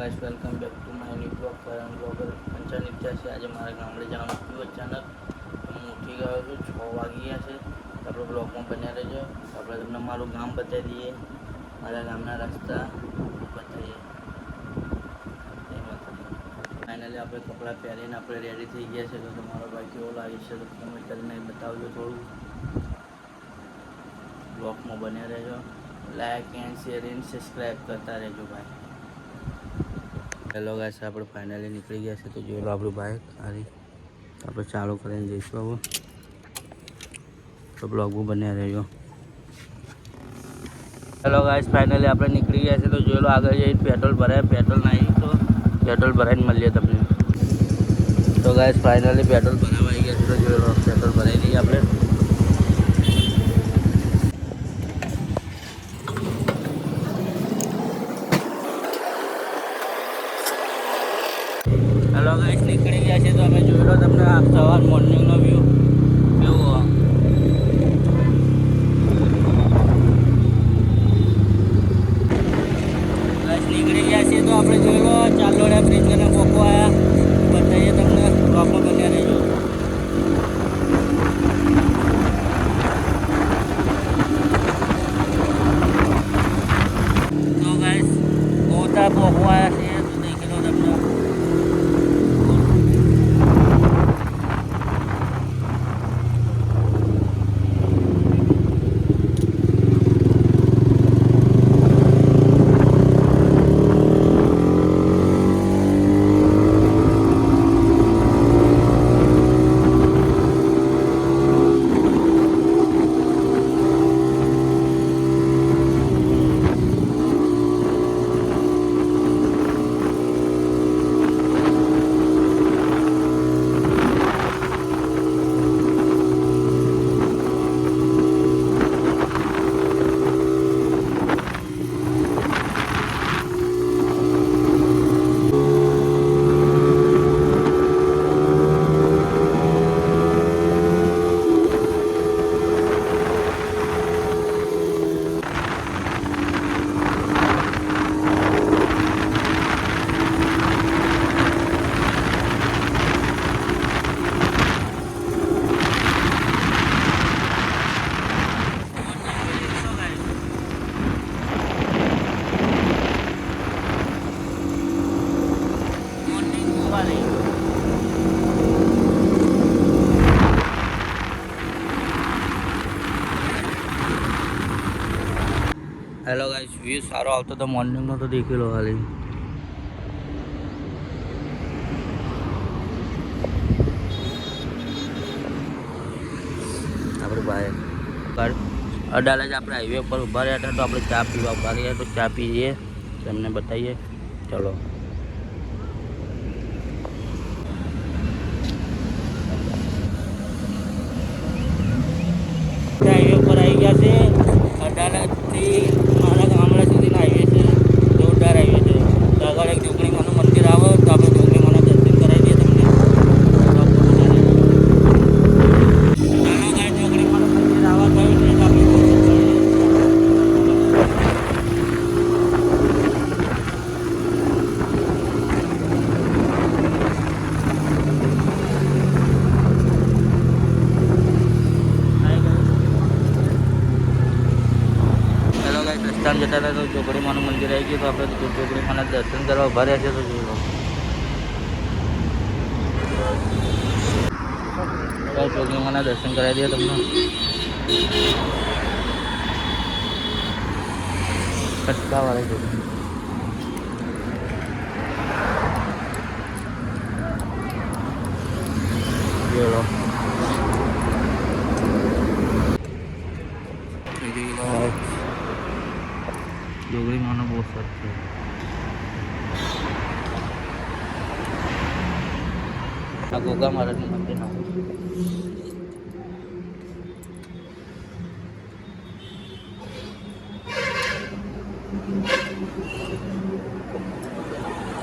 Guys, welcome back to my new blog Karan blogger 85. આજે મારા ગામડે જવાનું થયું અચાનક. હું ઉઠી ગયો છું, 6 વાગી ગયા છે. આપણે બ્લોગમાં બન્યા રહેજો. આપણે તમને મારું ગામ બતાવી દઈએ, મારા ગામના રસ્તા બતાવીએ. ફાઇનલી આપણે કપડાં પહેરીને આપણે રેડી થઈ ગયા છે. તો તમારો ભાઈ કેવો લાગે છે તો કમેન્ટ કરીને બતાવજો. થોડું બ્લોગમાં બન્યા રહેજો. Like and share and subscribe કરતા રહેજો ભાઈ. હેલો ગાઈસ, આપણે ફાઇનલી નીકળી ગયા છે. તો જોઈ લો આપણું બાઇક સારી આપણે ચાલુ કરીને જઈશું હવે. તો બ્લોગમાં બન્યા રહેજો. હેલો ગાઈસ, ફાઇનલી આપણે નીકળી ગયા છે. તો જોઈ લો આગળ જઈને પેટ્રોલ ભરાય. પેટ્રોલ નહીં તો પેટ્રોલ ભરાઈને મળીએ તમને. તો ગાઈસ, ફાઇનલી પેટ્રોલ ભરાવા આવી ગયા છે. તો જોઈ લો પેટ્રોલ ભરાઈ દઈએ આપણે. હેલો ગાઈસ, નીકળી ગયા છે. તો અમે જોઈ લો તમને આ સવાર મોર્નિંગનો વ્યૂ કેવો. ગાઈસ નીકળી ગયા છે. તો આપણે જોઈ લો ચાંદોડિયા બ્રિજ કરીને કોકો આવ્યા બતાવીએ તમને. બ્લોગમાં બન્યા રહેજો. તો ગાઈસ કોતા કોકો આવ્યા છે. તો દેખી લો તમને. હેલો ગાઈસ, વ્યૂ સારો આવતો હતો મોર્નિંગનો. તો દેખી લો ખાલી. આપણે બહાર અડાલે જ આપણે હાઈવે પર ઊભા રહ્યા હતા. તો આપણે ચા પીવા ઊભા રહ્યા. તો ચા પીએ તમને બતાવીએ. ચલો હાઈવે પર આવી ગયા છે. અડાલજથી મારા ગામડા સુધીનો હાઈવે છે. જોરદાર હાઈવે છે. તો આગળ એક જોગણીમાનું મંદિર આવે. તો આપણે જોગણીમાના દર્શન કરાવી દઈએ તમને. જોગણીમાનું મંદિર આવવા થયું છે. તો આપણે રસ્તામાં જતા હતા. તો ચોકડીમાનું મંદિર આવી ગયું. તો આપણે ચોકડીમાના દર્શન કરવા ઉભા રહ્યા છે. તો જોઈ લો ચોકડીમાના દર્શન કરાવી દઈએ તમને. કટકાવાળી ચોકડી જોઈ લો. જોગણીમાનો બહુ સરસ છે. આ ગોગા મહારાજનું મંદિર નામ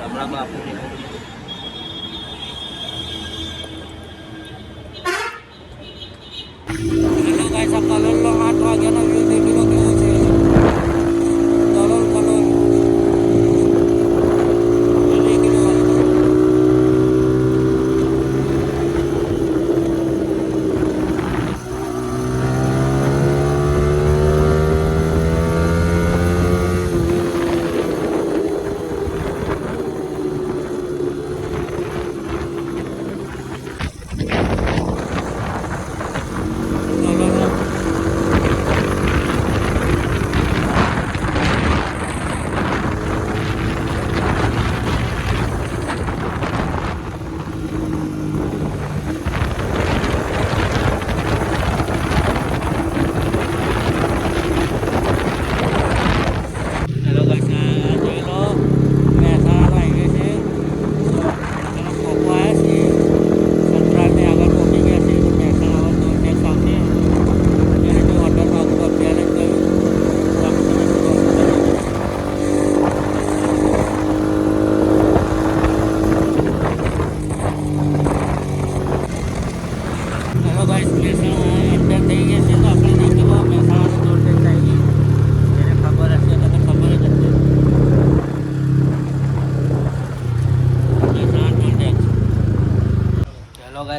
હમણાં બાપુ ગાઈસ, આ કલરનો 8 વાગ્યાનો વ્યૂ દેખી લો કેવો છે. કલર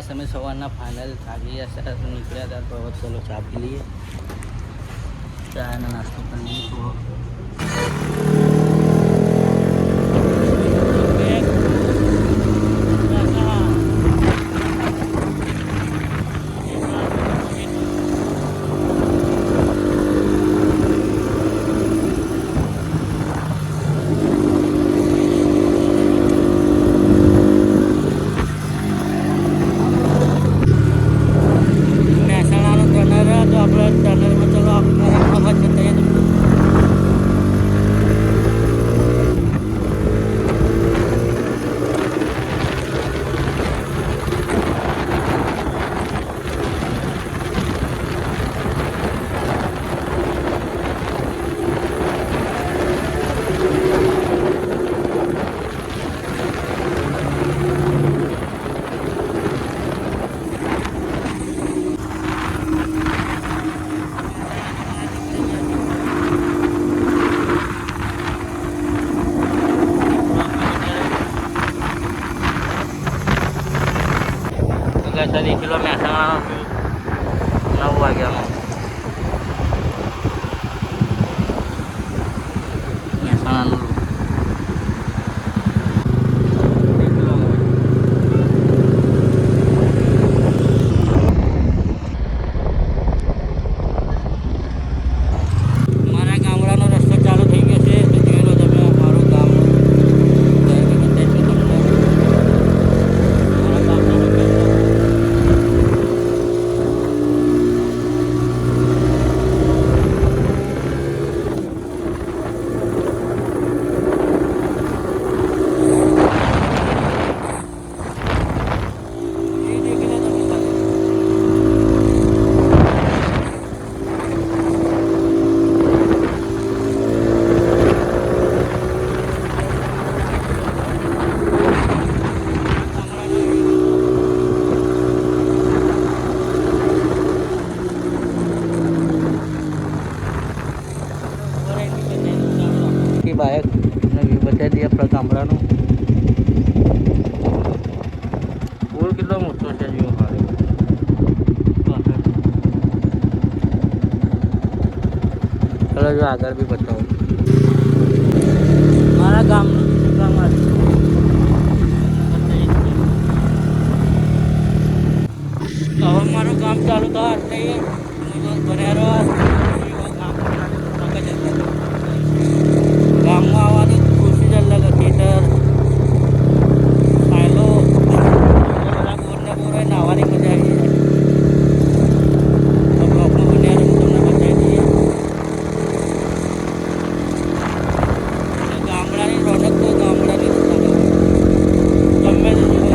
ગાઈસ અમે સવારના ફાઇનલ થાકી ગયા છે તો નીકળ્યા હતા તો હવે ચલો ચા પી લઈએ, ચા અને નાસ્તો કરી લઈએ થોડો. કિલો મહેસાણા 9 વાગ્યાનો મહેસાણાનું મારા ગામડાનો રસ્તો ચાલુ થઈ ગયો છે તો જોઈ લો તમે મારું ગામડું બાઇક બતાવી દઈએ આપણા ગામડાનું પુલ કેટલો મોટો છે જો મારે ચલો જો આગળ બી બતાવો મારા ગામનું ગામ હવે મારું કામ ચાલુ થવા એટલે બન્યા ગામમાં આવવાની ખુશી જ અલગ હતી ફાયલો બોરને બોરે નાહવાની મજા આવી જાય બ્લોકમાં બન્યા તમને બતાવી દઈએ ગામડાની રોનક તો ગામડાની ગમે તે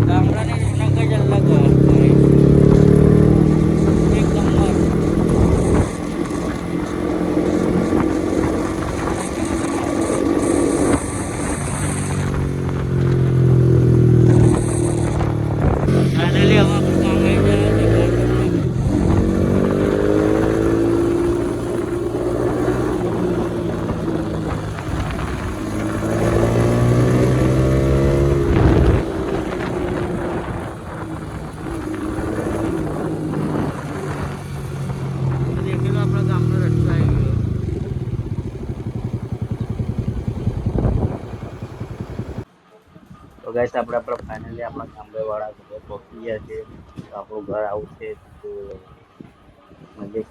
ગામડાની રોનક જ અલગ એક નંબર. તો ગાઈસ આપણે ફાઇનલી આપણા ગામડેવાળા ઘરે પહોંચી ગયા છે તો આપણું ઘર આવું છે તો મંદિર